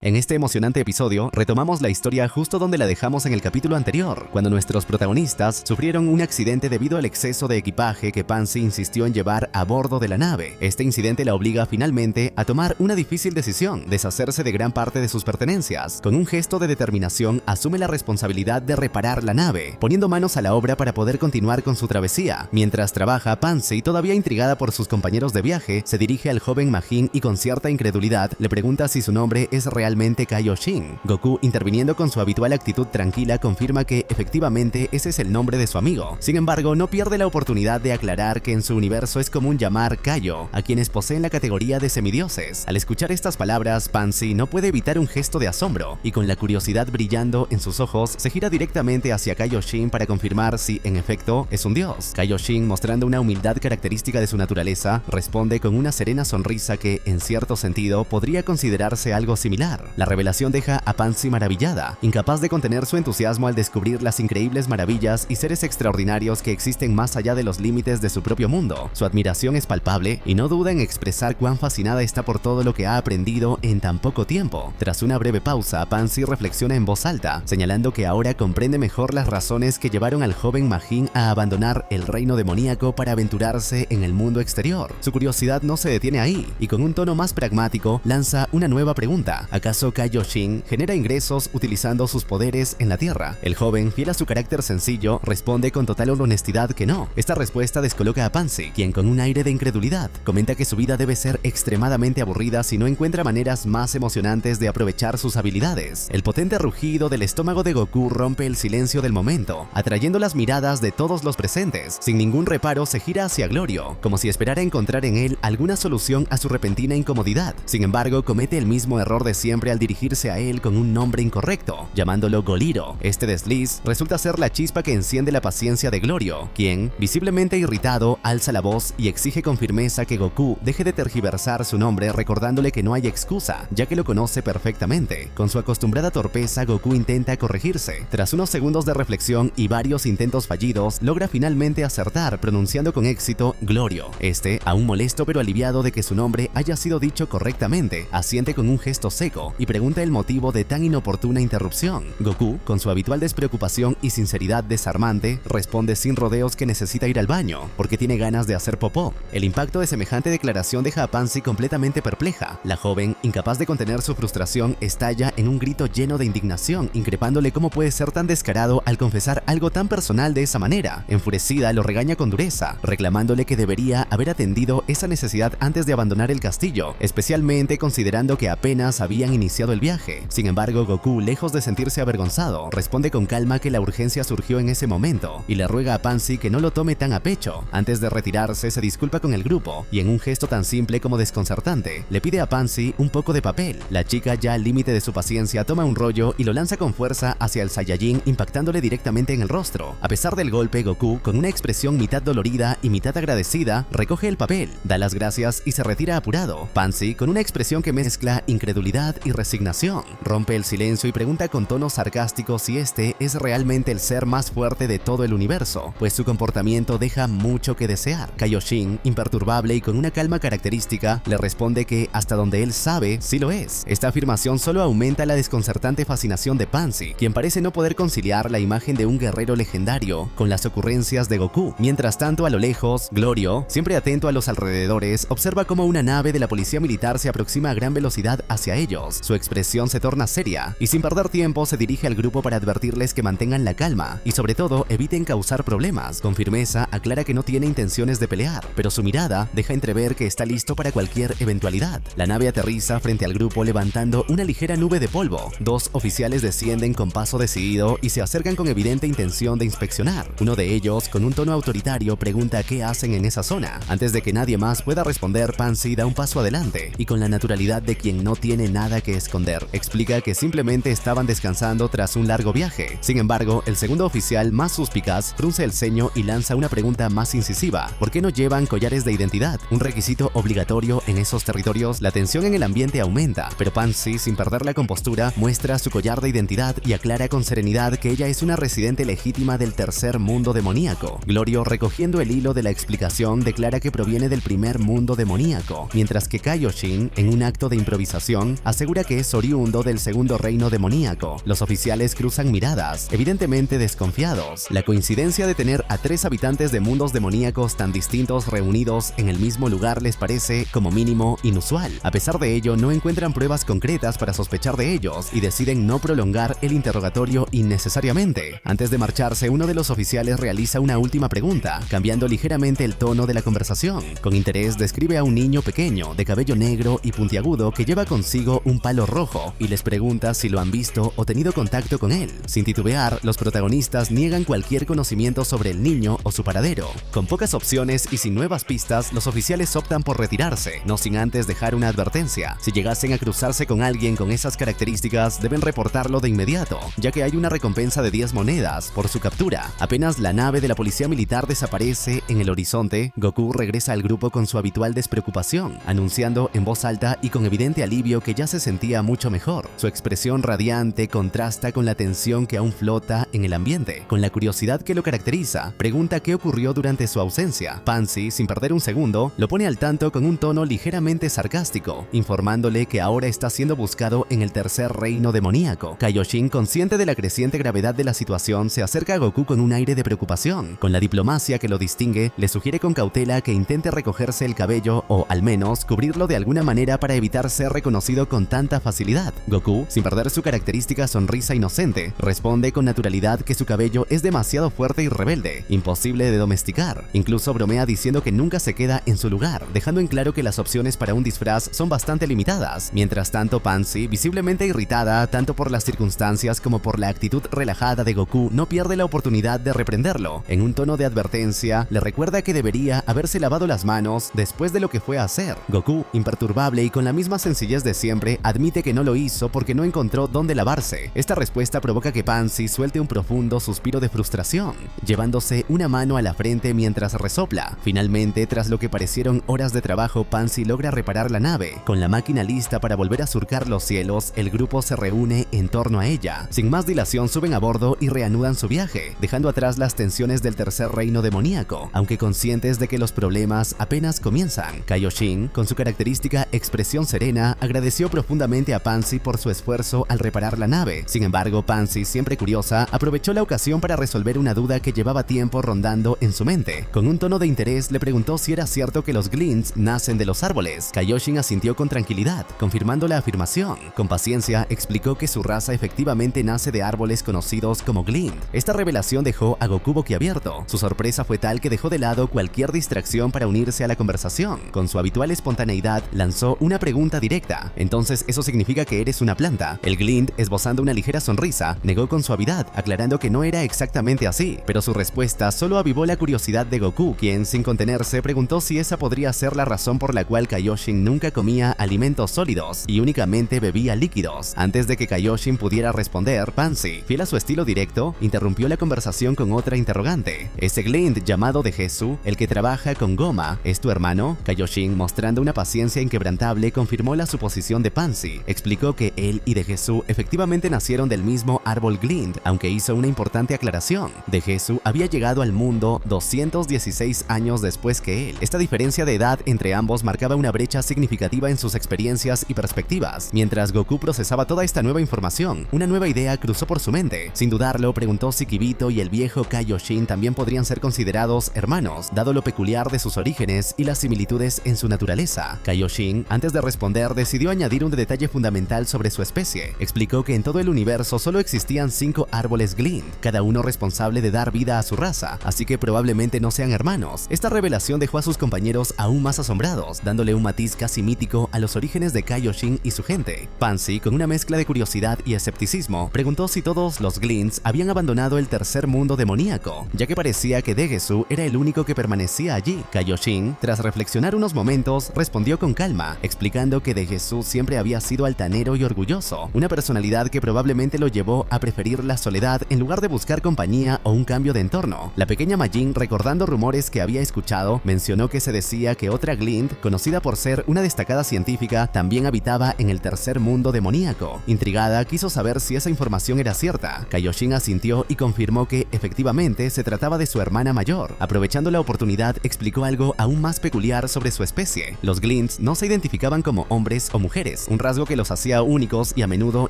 En este emocionante episodio, retomamos la historia justo donde la dejamos en el capítulo anterior, cuando nuestros protagonistas sufrieron un accidente debido al exceso de equipaje que Pansy insistió en llevar a bordo de la nave. Este incidente la obliga finalmente a tomar una difícil decisión, deshacerse de gran parte de sus pertenencias. Con un gesto de determinación, asume la responsabilidad de reparar la nave, poniendo manos a la obra para poder continuar con su travesía. Mientras trabaja, Pansy, todavía intrigada por sus compañeros de viaje, se dirige al joven Majin y con cierta incredulidad le pregunta si su nombre es realmente Kaioshin. Goku, interviniendo con su habitual actitud tranquila, confirma que efectivamente ese es el nombre de su amigo. Sin embargo, no pierde la oportunidad de aclarar que en su universo es común llamar Kaio a quienes poseen la categoría de semidioses. Al escuchar estas palabras, Pansy no puede evitar un gesto de asombro y con la curiosidad brillando en sus ojos, se gira directamente hacia Kaioshin para confirmar si en efecto es un dios. Kaioshin, mostrando una humildad característica de su naturaleza, responde con una serena sonrisa que, en cierto sentido, podría considerarse algo similar. La revelación deja a Pansy maravillada, incapaz de contener su entusiasmo al descubrir las increíbles maravillas y seres extraordinarios que existen más allá de los límites de su propio mundo. Su admiración es palpable y no duda en expresar cuán fascinada está por todo lo que ha aprendido en tan poco tiempo. Tras una breve pausa, Pansy reflexiona en voz alta, señalando que ahora comprende mejor las razones que llevaron al joven Majin a abandonar el reino demoníaco para aventurarse en el mundo exterior. Su curiosidad no se detiene ahí y con un tono más pragmático lanza una nueva pregunta. ¿Acaso Kaioshin genera ingresos utilizando sus poderes en la Tierra? El joven, fiel a su carácter sencillo, responde con total honestidad que no. Esta respuesta descoloca a Pansy, quien con un aire de incredulidad comenta que su vida debe ser extremadamente aburrida si no encuentra maneras más emocionantes de aprovechar sus habilidades. El potente rugido del estómago de Goku rompe el silencio del momento, atrayendo las miradas de todos los presentes. Sin ningún reparo se gira hacia Glorio, como si esperara encontrar en él alguna solución a su repentina incomodidad. Sin embargo, comete el mismo error de siempre al dirigirse a él con un nombre incorrecto, llamándolo Goliro. Este desliz resulta ser la chispa que enciende la paciencia de Glorio, quien, visiblemente irritado, alza la voz y exige con firmeza que Goku deje de tergiversar su nombre, recordándole que no hay excusa, ya que lo conoce perfectamente. Con su acostumbrada torpeza, Goku intenta corregirse. Tras unos segundos de reflexión y varios intentos fallidos, logra finalmente acertar, pronunciando con éxito Glorio. Este, aún molesto pero aliviado de que su nombre haya sido dicho correctamente, asiente con un gesto seco y pregunta el motivo de tan inoportuna interrupción. Goku, con su habitual despreocupación y sinceridad desarmante, responde sin rodeos que necesita ir al baño, porque tiene ganas de hacer popó. El impacto de semejante declaración deja a Pansy completamente perpleja. La joven, incapaz de contener su frustración, estalla en un grito lleno de indignación, increpándole cómo puede ser tan descarado al confesar algo tan personal de esa manera. Enfurecida, lo regaña con dureza, reclamándole que debería haber atendido esa necesidad antes de abandonar el castillo, especialmente considerando que apenas habían iniciado el viaje. Sin embargo, Goku, lejos de sentirse avergonzado, responde con calma que la urgencia surgió en ese momento y le ruega a Pansy que no lo tome tan a pecho. Antes de retirarse, se disculpa con el grupo y en un gesto tan simple como desconcertante, le pide a Pansy un poco de papel. La chica, ya al límite de su paciencia, toma un rollo y lo lanza con fuerza hacia el Saiyajin, impactándole directamente en el rostro. A pesar del golpe, Goku, con una expresión mitad dolorida y mitad agradecida, recoge el papel, da las gracias y se retira apurado. Pansy, con una expresión que mezcla incredulidad y resignación, rompe el silencio y pregunta con tono sarcástico si este es realmente el ser más fuerte de todo el universo, pues su comportamiento deja mucho que desear. Kaioshin, imperturbable y con una calma característica, le responde que hasta donde él sabe, sí lo es. Esta afirmación solo aumenta la desconcertante fascinación de Pansy, quien parece no poder conciliar la imagen de un guerrero legendario con las ocurrencias de Goku. Mientras tanto, a lo lejos, Glorio, siempre atento a los alrededores, observa cómo una nave de la policía militar se aproxima a gran velocidad hacia ellos. Su expresión se torna seria y sin perder tiempo se dirige al grupo para advertirles que mantengan la calma y sobre todo eviten causar problemas. Con firmeza aclara que no tiene intenciones de pelear, pero su mirada deja entrever que está listo para cualquier eventualidad. La nave aterriza frente al grupo levantando una ligera nube de polvo. Dos oficiales descienden con paso decidido y se acercan con evidente intención de inspeccionar. Uno de ellos, con un tono autoritario, pregunta qué hacen en esa zona. Antes de que nadie más pueda responder, Pansy da un paso adelante y con la naturalidad de quien no tiene nada que esconder, explica que simplemente estaban descansando tras un largo viaje. Sin embargo, el segundo oficial, más suspicaz, frunce el ceño y lanza una pregunta más incisiva: ¿por qué no llevan collares de identidad? Un requisito obligatorio en esos territorios. La tensión en el ambiente aumenta, pero Pansy, sin perder la compostura, muestra su collar de identidad y aclara con serenidad que ella es una residente legítima del tercer mundo demoníaco. Glorio, recogiendo el hilo de la explicación, declara que proviene del primer mundo demoníaco, mientras que Kaioshin, en un acto de improvisación, asegura asegura que es oriundo del segundo reino demoníaco. Los oficiales cruzan miradas, evidentemente desconfiados. La coincidencia de tener a 3 habitantes de mundos demoníacos tan distintos reunidos en el mismo lugar les parece, como mínimo, inusual. A pesar de ello, no encuentran pruebas concretas para sospechar de ellos y deciden no prolongar el interrogatorio innecesariamente. Antes de marcharse, uno de los oficiales realiza una última pregunta, cambiando ligeramente el tono de la conversación. Con interés describe a un niño pequeño, de cabello negro y puntiagudo, que lleva consigo un palo rojo y les pregunta si lo han visto o tenido contacto con él. Sin titubear, los protagonistas niegan cualquier conocimiento sobre el niño o su paradero. Con pocas opciones y sin nuevas pistas, los oficiales optan por retirarse, no sin antes dejar una advertencia. Si llegasen a cruzarse con alguien con esas características, deben reportarlo de inmediato, ya que hay una recompensa de 10 monedas por su captura. Apenas la nave de la policía militar desaparece en el horizonte, Goku regresa al grupo con su habitual despreocupación, anunciando en voz alta y con evidente alivio que ya se sentía mucho mejor. Su expresión radiante contrasta con la tensión que aún flota en el ambiente. Con la curiosidad que lo caracteriza, pregunta qué ocurrió durante su ausencia. Pansy, sin perder un segundo, lo pone al tanto con un tono ligeramente sarcástico, informándole que ahora está siendo buscado en el tercer reino demoníaco. Kaioshin, consciente de la creciente gravedad de la situación, se acerca a Goku con un aire de preocupación. Con la diplomacia que lo distingue, le sugiere con cautela que intente recogerse el cabello o, al menos, cubrirlo de alguna manera para evitar ser reconocido con tanta facilidad. Goku, sin perder su característica sonrisa inocente, responde con naturalidad que su cabello es demasiado fuerte y rebelde, imposible de domesticar. Incluso bromea diciendo que nunca se queda en su lugar, dejando en claro que las opciones para un disfraz son bastante limitadas. Mientras tanto, Pansy, visiblemente irritada tanto por las circunstancias como por la actitud relajada de Goku, no pierde la oportunidad de reprenderlo. En un tono de advertencia, le recuerda que debería haberse lavado las manos después de lo que fue a hacer. Goku, imperturbable y con la misma sencillez de siempre, admite que no lo hizo porque no encontró dónde lavarse. Esta respuesta provoca que Pansy suelte un profundo suspiro de frustración, llevándose una mano a la frente mientras resopla. Finalmente, tras lo que parecieron horas de trabajo, Pansy logra reparar la nave. Con la máquina lista para volver a surcar los cielos, el grupo se reúne en torno a ella. Sin más dilación, suben a bordo y reanudan su viaje, dejando atrás las tensiones del tercer reino demoníaco, aunque conscientes de que los problemas apenas comienzan. Kaioshin, con su característica expresión serena, agradeció profundamente a Pansy por su esfuerzo al reparar la nave. Sin embargo, Pansy, siempre curiosa, aprovechó la ocasión para resolver una duda que llevaba tiempo rondando en su mente. Con un tono de interés le preguntó si era cierto que los Glints nacen de los árboles. Kaioshin asintió con tranquilidad, confirmando la afirmación. Con paciencia, explicó que su raza efectivamente nace de árboles conocidos como Glint. Esta revelación dejó a Goku boquiabierto. Su sorpresa fue tal que dejó de lado cualquier distracción para unirse a la conversación. Con su habitual espontaneidad, lanzó una pregunta directa. ¿Entonces eso significa que eres una planta? El Glint, esbozando una ligera sonrisa, negó con suavidad, aclarando que no era exactamente así, pero su respuesta solo avivó la curiosidad de Goku, quien, sin contenerse, preguntó si esa podría ser la razón por la cual Kaioshin nunca comía alimentos sólidos y únicamente bebía líquidos. Antes de que Kaioshin pudiera responder, Pansy, fiel a su estilo directo, interrumpió la conversación con otra interrogante. ¿Ese Glint llamado de Jesús, el que trabaja con Goma, es tu hermano? Kaioshin, mostrando una paciencia inquebrantable, confirmó la suposición de Pansy. Explicó que él y de Jesús efectivamente nacieron del mismo árbol Glint, aunque hizo una importante aclaración. De Jesús había llegado al mundo 216 años después que él. Esta diferencia de edad entre ambos marcaba una brecha significativa en sus experiencias y perspectivas. Mientras Goku procesaba toda esta nueva información, una nueva idea cruzó por su mente. Sin dudarlo, preguntó si Kibito y el viejo Kaioshin también podrían ser considerados hermanos, dado lo peculiar de sus orígenes y las similitudes en su naturaleza. Kaioshin, antes de responder, decidió añadir un detalle fundamental sobre su especie. Explicó que en todo el universo solo existían 5 árboles Glint, cada uno responsable de dar vida a su raza, así que probablemente no sean hermanos. Esta revelación dejó a sus compañeros aún más asombrados, dándole un matiz casi mítico a los orígenes de Kaioshin y su gente. Pansy, con una mezcla de curiosidad y escepticismo, preguntó si todos los Glints habían abandonado el tercer mundo demoníaco, ya que parecía que Degesu era el único que permanecía allí. Kaioshin, tras reflexionar unos momentos, respondió con calma, explicando que Degesu siempre había sido altanero y orgulloso, una personalidad que probablemente lo llevó a preferir la soledad en lugar de buscar compañía o un cambio de entorno. La pequeña Majin, recordando rumores que había escuchado, mencionó que se decía que otra Glint, conocida por ser una destacada científica, también habitaba en el tercer mundo demoníaco. Intrigada, quiso saber si esa información era cierta. Kaioshin asintió y confirmó que efectivamente se trataba de su hermana mayor. Aprovechando la oportunidad, explicó algo aún más peculiar sobre su especie. Los Glints no se identificaban como hombres o mujeres, un rasgo que los hacía únicos y a menudo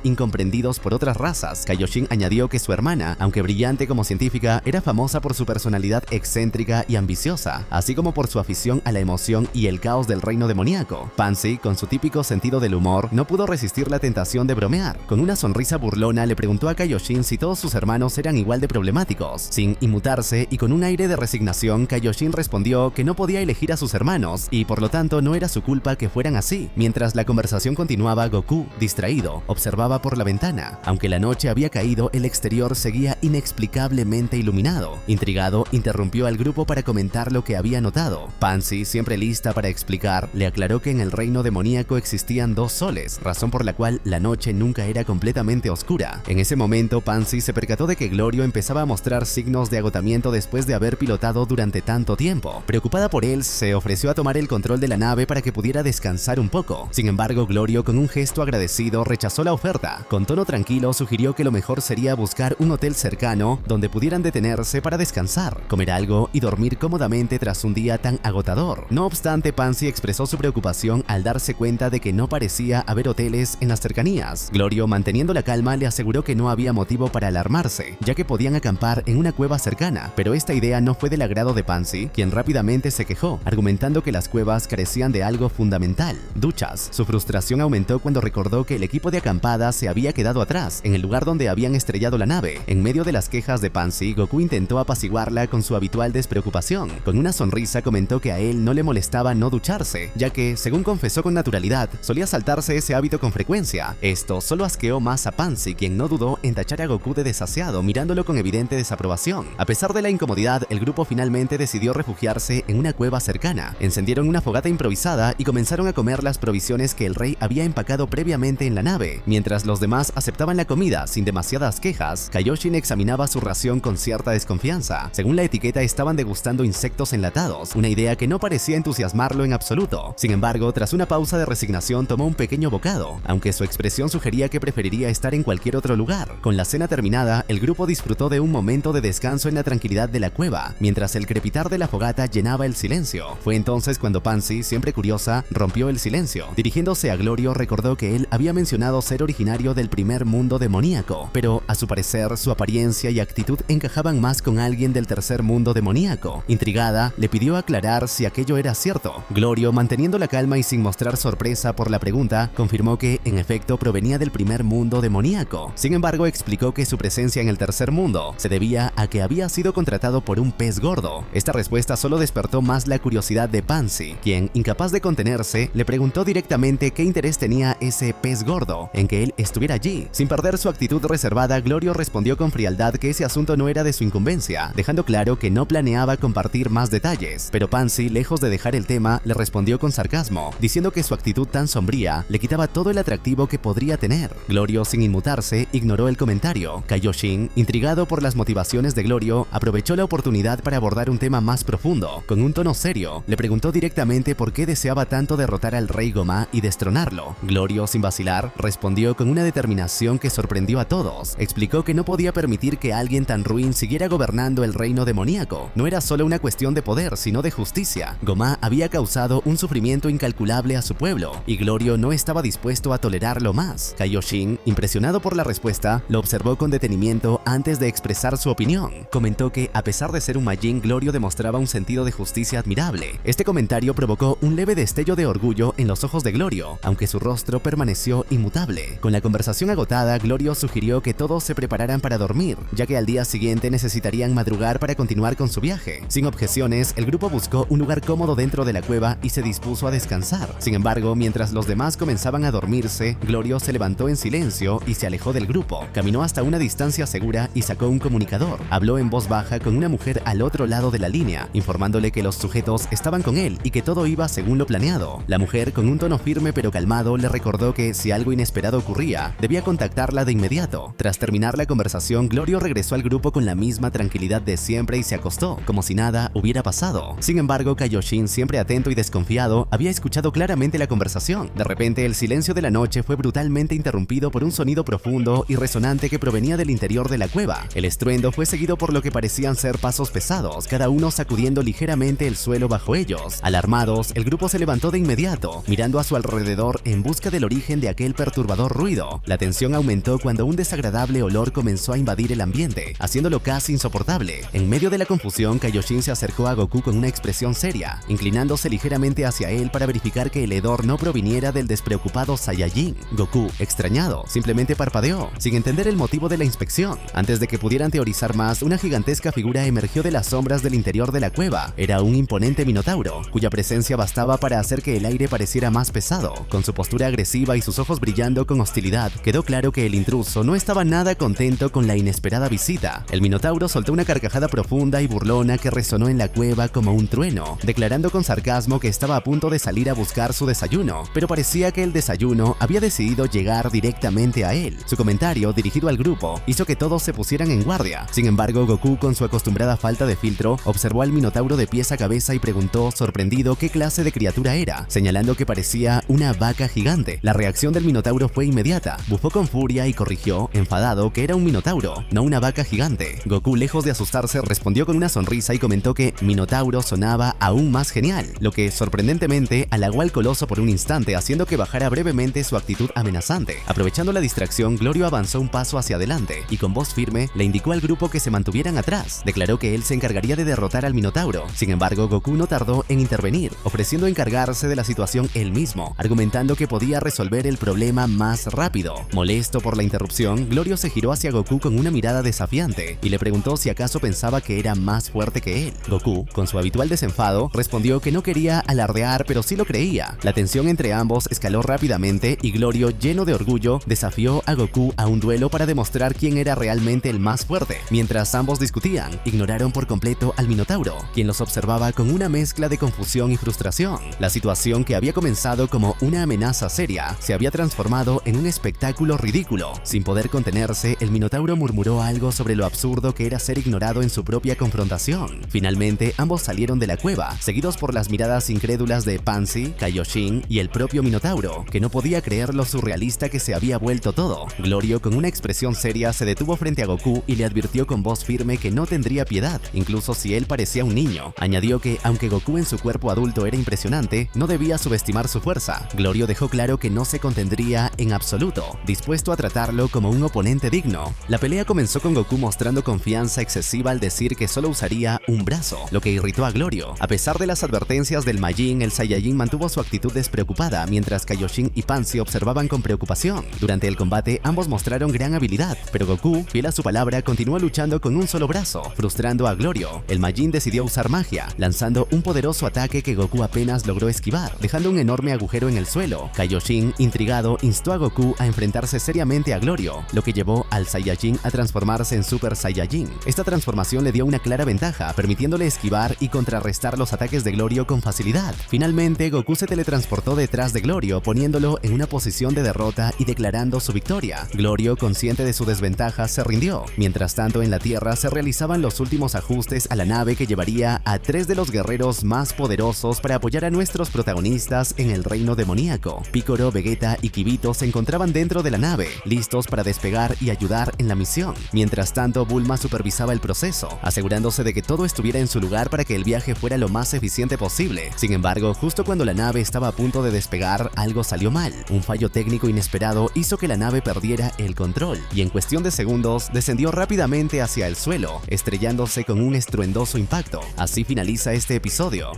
incomprendidos por otras razas. Kaioshin añadió que su hermana, aunque brillante como científica, era famosa por su personalidad excéntrica y ambiciosa, así como por su afición a la emoción y el caos del reino demoníaco. Pansy, con su típico sentido del humor, no pudo resistir la tentación de bromear. Con una sonrisa burlona le preguntó a Kaioshin si todos sus hermanos eran igual de problemáticos. Sin inmutarse y con un aire de resignación, Kaioshin respondió que no podía elegir a sus hermanos y por lo tanto no era su culpa que fueran así. Mientras la conversación continuaba, Goku, distraído, observaba por la ventana. Aunque la noche había caído, el exterior seguía inexplicablemente iluminado. Intrigado, interrumpió al grupo para comentar lo que había notado. Pansy, siempre lista para explicar, le aclaró que en el reino demoníaco existían 2 soles, razón por la cual la noche nunca era completamente oscura. En ese momento, Pansy se percató de que Glorio empezaba a mostrar signos de agotamiento después de haber pilotado durante tanto tiempo. Preocupada por él, se ofreció a tomar el control de la nave para que pudiera descansar un poco. Sin embargo, Glorio, con un gesto agradecido, rechazó la oferta. Con tono tranquilo, sugirió que lo mejor sería buscar un hotel cercano donde pudieran detenerse para descansar, comer algo y dormir cómodamente tras un día tan agotador. No obstante, Pansy expresó su preocupación al darse cuenta de que no parecía haber hoteles en las cercanías. Glorio, manteniendo la calma, le aseguró que no había motivo para alarmarse, ya que podían acampar en una cueva cercana, pero esta idea no fue del agrado de Pansy, quien rápidamente se quejó, argumentando que las cuevas carecían de algo fundamental: duchas. Su frustración aumentó cuando recordó que el equipo de acampada se había quedado atrás, en el lugar donde habían estrellado la nave. En medio de las quejas de Pansy, Goku intentó apaciguarla con su habitual despreocupación. Con una sonrisa comentó que a él no le molestaba no ducharse, ya que, según confesó con naturalidad, solía saltarse ese hábito con frecuencia. Esto solo asqueó más a Pansy, quien no dudó en tachar a Goku de desasiado, mirándolo con evidente desaprobación. A pesar de la incomodidad, el grupo finalmente decidió refugiarse en una cueva cercana. Encendieron una fogata improvisada y comenzaron a comer las provisiones que el rey había empacado previamente en la nave. Mientras los demás aceptaban la comida sin demasiadas quejas, Kaioshin examinaba su ración con cierta desconfianza. Según la etiqueta, estaban degustando insectos enlatados, una idea que no parecía entusiasmarlo en absoluto. Sin embargo, tras una pausa de resignación, tomó un pequeño bocado, aunque su expresión sugería que preferiría estar en cualquier otro lugar. Con la cena terminada, el grupo disfrutó de un momento de descanso en la tranquilidad de la cueva, mientras el crepitar de la fogata llenaba el silencio. Fue entonces cuando Pansy, siempre curiosa, rompió el silencio. Dirigiéndose a Glorio, recordó que él había mencionado ser originario del primer mundo demoníaco, pero a su parecer su apariencia y actitud encajaban más con alguien del tercer mundo demoníaco. Intrigada, le pidió aclarar si aquello era cierto. Glorio, manteniendo la calma y sin mostrar sorpresa por la pregunta, confirmó que, en efecto, provenía del primer mundo demoníaco. Sin embargo, explicó que su presencia en el tercer mundo se debía a que había sido contratado por un pez gordo. Esta respuesta solo despertó más la curiosidad de Pansy, quien, incapaz de contenerse, le preguntó directamente qué interés tenía ese pez gordo en que él estuviera allí. Sin perder su actitud reservada, Glorio respondió con frialdad que ese asunto no era de su incumbencia, dejando claro que no planeaba compartir más detalles. Pero Pansy, lejos de dejar el tema, le respondió con sarcasmo, diciendo que su actitud tan sombría le quitaba todo el atractivo que podría tener. Glorio, sin inmutarse, ignoró el comentario. Kaioshin, intrigado por las motivaciones de Glorio, aprovechó la oportunidad para abordar un tema más profundo. Con un tono serio, le preguntó directamente por qué deseaba tanto derrotar al rey Gomá y destronarlo. Glorio, sin vacilar, respondió con una determinación que sorprendió a todos. Explicó que no podía permitir que alguien tan ruin siguiera gobernando el reino demoníaco. No era solo una cuestión de poder, sino de justicia. Gomá había causado un sufrimiento incalculable a su pueblo, y Glorio no estaba dispuesto a tolerarlo más. Kaioshin, impresionado por la respuesta, lo observó con detenimiento antes de expresar su opinión. Comentó que, a pesar de ser un Majin, Glorio demostraba un sentido de justicia admirable. Este comentario provocó un leve destello de orgullo en los ojos de Glorio, aunque su rostro permaneció inmutable. Con la conversación agotada, Glorio sugirió que todos se prepararan para dormir, ya que al día siguiente necesitarían madrugar para continuar con su viaje. Sin objeciones, el grupo buscó un lugar cómodo dentro de la cueva y se dispuso a descansar. Sin embargo, mientras los demás comenzaban a dormirse, Glorio se levantó en silencio y se alejó del grupo. Caminó hasta una distancia segura y sacó un comunicador. Habló en voz baja con una mujer al otro lado de la línea, informándole que los sujetos estaban con él y que todo iba según lo planeado. La mujer, con un tono firme pero calmado, le recordó que si algo inesperado ocurría, debía contactarla de inmediato. Tras terminar la conversación, Glorio regresó al grupo con la misma tranquilidad de siempre y se acostó, como si nada hubiera pasado. Sin embargo, Kaioshin, siempre atento y desconfiado, había escuchado claramente la conversación. De repente, el silencio de la noche fue brutalmente interrumpido por un sonido profundo y resonante que provenía del interior de la cueva. El estruendo fue seguido por lo que parecían ser pasos pesados, cada uno sacudiendo ligeramente el suelo bajo ellos. Alarmados, el grupo se levantó de inmediato, mirando a su alrededor en en busca del origen de aquel perturbador ruido. La tensión aumentó cuando un desagradable olor comenzó a invadir el ambiente, haciéndolo casi insoportable. En medio de la confusión, Kaioshin se acercó a Goku con una expresión seria, inclinándose ligeramente hacia él para verificar que el hedor no proviniera del despreocupado Saiyajin. Goku, extrañado, simplemente parpadeó, sin entender el motivo de la inspección. Antes de que pudieran teorizar más, una gigantesca figura emergió de las sombras del interior de la cueva. Era un imponente minotauro, cuya presencia bastaba para hacer que el aire pareciera más pesado. Con su postura agresiva y sus ojos brillando con hostilidad, quedó claro que el intruso no estaba nada contento con la inesperada visita. El minotauro soltó una carcajada profunda y burlona que resonó en la cueva como un trueno, declarando con sarcasmo que estaba a punto de salir a buscar su desayuno, pero parecía que el desayuno había decidido llegar directamente a él. Su comentario, dirigido al grupo, hizo que todos se pusieran en guardia. Sin embargo, Goku, con su acostumbrada falta de filtro, observó al minotauro de pies a cabeza y preguntó, sorprendido, qué clase de criatura era, señalando que parecía una vaca gigante. La reacción del minotauro fue inmediata. Bufó con furia y corrigió, enfadado, que era un minotauro, no una vaca gigante. Goku, lejos de asustarse, respondió con una sonrisa y comentó que minotauro sonaba aún más genial, lo que sorprendentemente halagó al coloso por un instante, haciendo que bajara brevemente su actitud amenazante. Aprovechando la distracción, Glorio avanzó un paso hacia adelante y con voz firme le indicó al grupo que se mantuvieran atrás. Declaró que él se encargaría de derrotar al minotauro. Sin embargo, Goku no tardó en intervenir, ofreciendo encargarse de la situación él mismo, argumentando que podía resolver el problema más rápido. Molesto por la interrupción, Glorio se giró hacia Goku con una mirada desafiante y le preguntó si acaso pensaba que era más fuerte que él. Goku, con su habitual desenfado, respondió que no quería alardear, pero sí lo creía. La tensión entre ambos escaló rápidamente y Glorio, lleno de orgullo, desafió a Goku a un duelo para demostrar quién era realmente el más fuerte. Mientras ambos discutían, ignoraron por completo al minotauro, quien los observaba con una mezcla de confusión y frustración. La situación, que había comenzado como una amenaza seria, se había transformado en un espectáculo ridículo. Sin poder contenerse, el minotauro murmuró algo sobre lo absurdo que era ser ignorado en su propia confrontación. Finalmente, ambos salieron de la cueva, seguidos por las miradas incrédulas de Pansy, Kaioshin y el propio minotauro, que no podía creer lo surrealista que se había vuelto todo. Glorio, con una expresión seria, se detuvo frente a Goku y le advirtió con voz firme que no tendría piedad, incluso si él parecía un niño. Añadió que, aunque Goku en su cuerpo adulto era impresionante, no debía subestimar su fuerza. Glorio dejó claro que no se contendría en absoluto, dispuesto a tratarlo como un oponente digno. La pelea comenzó con Goku mostrando confianza excesiva al decir que solo usaría un brazo, lo que irritó a Glorio. A pesar de las advertencias del Majin, el Saiyajin mantuvo su actitud despreocupada, mientras Kaioshin y Pansy observaban con preocupación. Durante el combate, ambos mostraron gran habilidad, pero Goku, fiel a su palabra, continuó luchando con un solo brazo, frustrando a Glorio. El Majin decidió usar magia, lanzando un poderoso ataque que Goku apenas logró esquivar, dejando un enorme agujero en el suelo. Kaioshin, intrigado, instó a Goku a enfrentarse seriamente a Glorio, lo que llevó al Saiyajin a transformarse en Super Saiyajin. Esta transformación le dio una clara ventaja, permitiéndole esquivar y contrarrestar los ataques de Glorio con facilidad. Finalmente, Goku se teletransportó detrás de Glorio, poniéndolo en una posición de derrota y declarando su victoria. Glorio, consciente de su desventaja, se rindió. Mientras tanto, en la Tierra se realizaban los últimos ajustes a la nave que llevaría a 3 de los guerreros más poderosos para apoyar a nuestros protagonistas en el reino demoníaco. Piccolo, Vegeta y Kibito se encontraban dentro de la nave, listos para despegar y ayudar en la misión. Mientras tanto, Bulma supervisaba el proceso, asegurándose de que todo estuviera en su lugar para que el viaje fuera lo más eficiente posible. Sin embargo, justo cuando la nave estaba a punto de despegar, algo salió mal. Un fallo técnico inesperado hizo que la nave perdiera el control y en cuestión de segundos descendió rápidamente hacia el suelo, estrellándose con un estruendoso impacto. Así finaliza este episodio.